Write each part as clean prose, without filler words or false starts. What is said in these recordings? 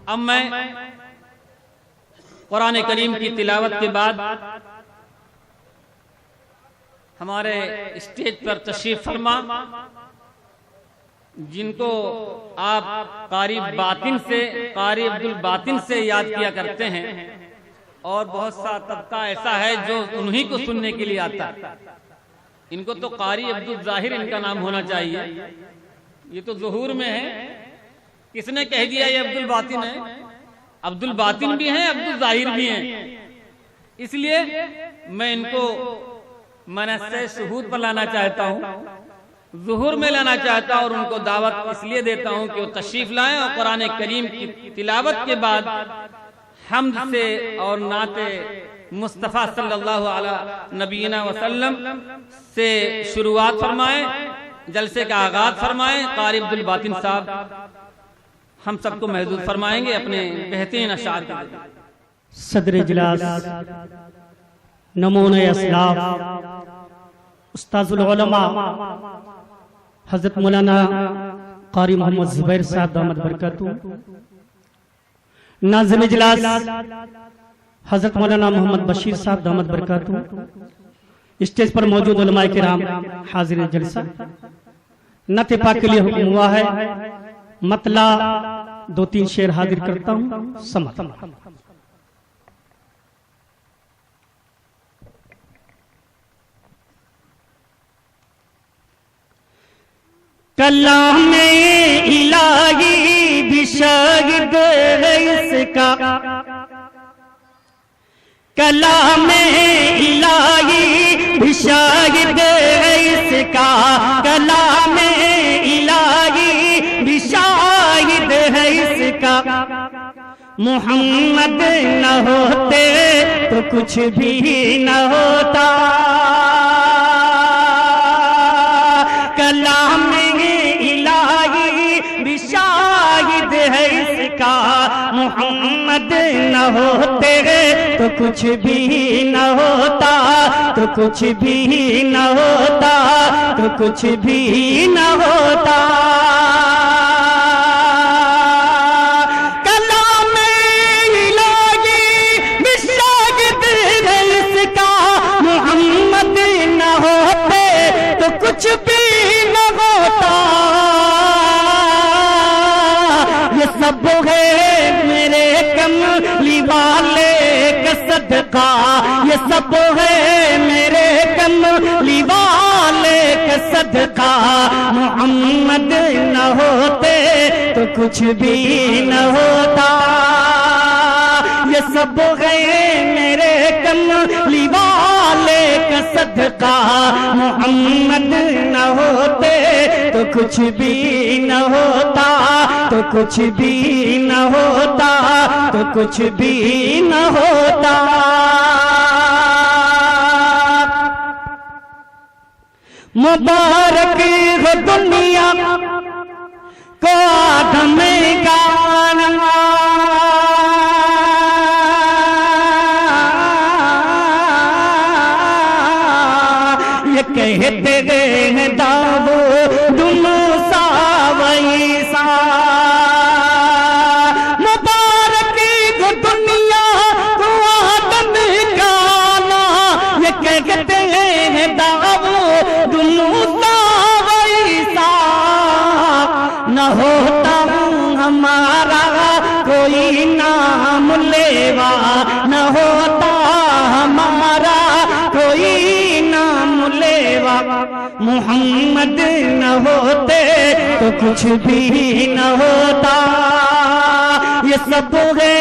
अब मैं कुरान करीम की तिलावत के बाद हमारे स्टेज पर तशरीफ फरमा जिनको आप कारी अब्दुल बातिन से याद किया करते हैं, और बहुत सा तबका ऐसा है जो उन्हीं को सुनने के लिए आता है। इनको तो कारी अब्दुल जाहिर इनका नाम होना चाहिए, ये तो ज़ुहूर में है। किसने कह दिया ये अब्दुल बातिन है? अब्दुल बातिन भी हैं, अब्दुल जाहिर भी हैं। इसलिए मैं इनको मनस्से शुहूद पर लाना चाहता हूँ, ज़ुहूर में लाना चाहता हूँ, और उनको दावत इसलिए देता हूँ कि वो तशरीफ लाएं और कुरान करीम की तिलावत के बाद हम्द से और नाते मुस्तफ़ा सल्लल्लाहु अलैहि नबीना वसल्लम से शुरुआत फरमाएं, जलसे का आगाज फरमाएं। कारी अब्दुल बातिन साहब हम सबको महसूस फरमाएंगे अपने बेहतरीन अशार के लिए। सदर इजलास नमूने असलाफ उस्ताजुल उलमा हजरत मौलाना कारी मोहम्मद जुबैर साहब दामद बरकतहू, नाज़िम इजलास हजरत मौलाना मोहम्मद बशीर साहब दामद बरकतहू, स्टेज पर मौजूद उलमाए किराम, हाजिर जलसा। नत पाक के लिए हुक्म हुआ है, मतला 2-3 शेर हाजिर करता हूँ। समत कलाम इलाही भी शागिर्द है इसका, कलाम इलाही भी शागिर्द है इसका, कलाम इलाही भी शागिर्द है इसका। मोहम्मद न होते तो कुछ भी न होता, कलाम इलाही भी शाहिद है इसका। मोहम्मद न होते तो कुछ भी न होता, तो कुछ भी न होता, तो कुछ भी न होता। कलाम इलाही भी शागिद है इसका। मोहम्मद न होते तो कुछ भी न होता। ये सब है मेरे कमली वाले का सदका, ये सब है मेरे कमली वाले का सदका। मोहम्मद न होते तो कुछ भी न होता। ये सब है मेरे कमली वाले का सदका। मोहम्मद न होते तो कुछ भी न होता, तो कुछ भी न होता, तो कुछ भी न होता। मुबारक हो दुनिया को आदम गाना, ये कहते हैं दाऊद मूसा वैसा। मुबारक हो दुनिया को आदम गाना, ये कहते हैं दाऊद मूसा वैसा। न होता हमारा कोई नाम लेवा, न होता हमारा कोई नाम लेवा। मोहम्मद न होते तो कुछ भी न होता। ये सब है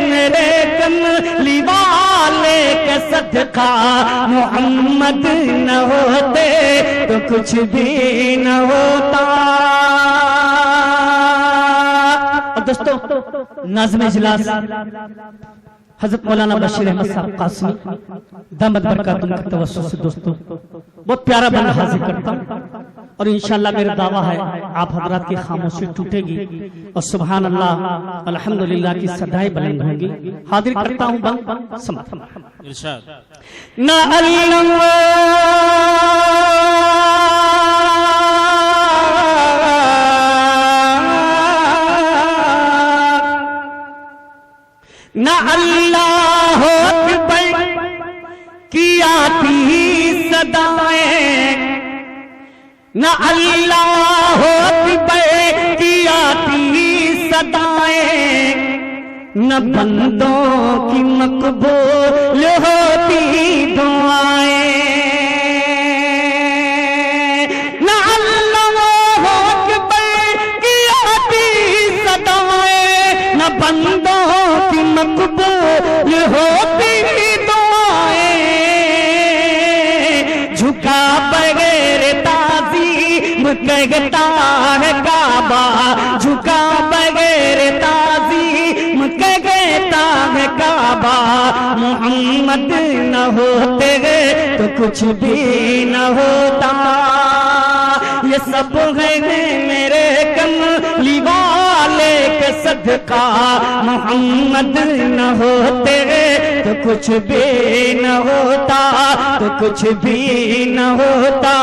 मेरे कमली वाले का सदका। मोहम्मद न होते तो कुछ भी न होता। दोस्तों, नाज़िम इजलास हजरत मौलाना बशीर अहमद साहब कासमी दामद बरकातहू की तवज्जो से दोस्तों बहुत प्यारा बंद हाजिर करता हूँ, और इंशाअल्लाह मेरा दावा है आप हजरात की खामोशी टूटेगी और सुभान अल्लाह अल्हम्दुलिल्लाह की सदाएं बुलंद होंगी। हाजिर करता हूँ बंद समझ इरशाद ना ना अल्लाह अकबर की आती सदाएं, ना अल्लाह अकबर की आती सदाएं, न बंदों की मकबूल होती दुआएं। न अल्लाह अकबर की आती सदाएं, न बंदों की मकबूल होती दुआएं। झुका बगैर ताज़ीम कहता है काबा, झुका बगैर ताज़ीम कहता है काबा। मोहम्मद न होते तो कुछ भी न होता। ये सब है मेरे कमली वाले के सदका। मोहम्मद न होते तो कुछ भी न होता, तो कुछ भी न होता,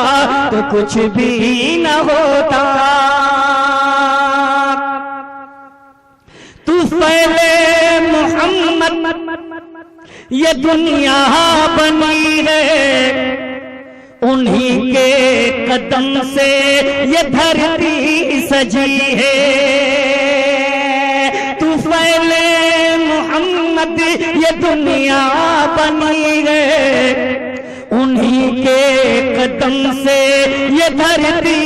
तो कुछ भी न होता। तू फैले मोहम्मद ये दुनिया बनी है, उन्हीं के कदम से ये धरती सजी है। तू फैले मोहम्मद ये दुनिया बनी है, उन्हीं के कदम से ये धरती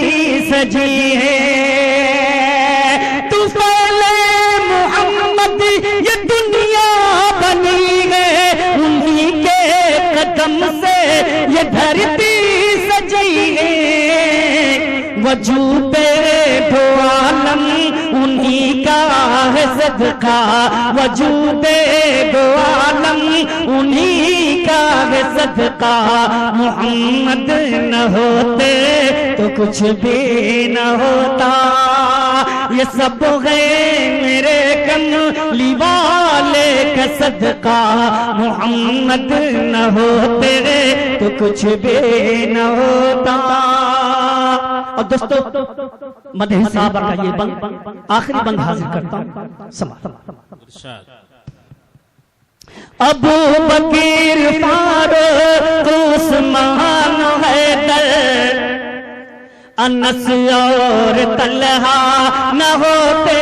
सजी है। तू फैले मोहम्मद ये दुनिया बनी है, उन्हीं के कदम से ये धरती सजी है। वजूद दो आलम उन्हीं का है सदका, वजूद दो आलम उन्हीं का है सदका। मोहम्मद न होते तो कुछ भी न होता। ये सब है मेरे कमली वाले का सदका। मोहम्मद न होते तो कुछ भी न होता। और दोस्तों मदही साहब का ये बंद आखिरी बंद हाजिर करता हूँ। समाप्त। अबू बकीर फारूक उस्मान हैदर अनस और तलहा न होते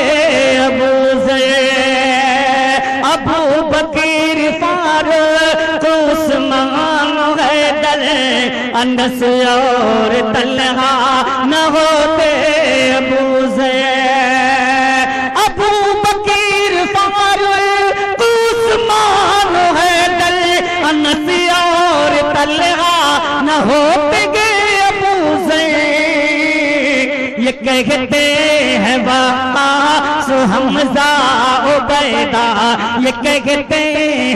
अबू ज़ैद। अबू बकीर फारूक उस्मान हैदर अनस और तलहा न होते अबू ज़ैद। अबू बकीर फारूक उस्मान हैदर अनस और तलहा न होते अबू ज़ैद। ये कहते हैं वक़ास हमज़ा उबैदा, ये कहते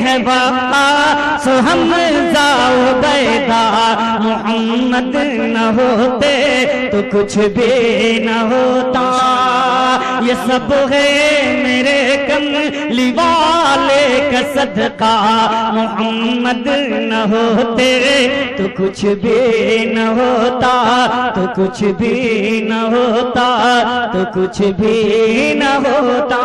हैं वक़ास हमज़ा उबैदा। मोहम्मद न होते तो कुछ भी न होता। ये सब है मेरे कमली वाले का सदका। मोहम्मद न होते तो कुछ भी न होता, तो कुछ भी न होता, तो कुछ भी न होता।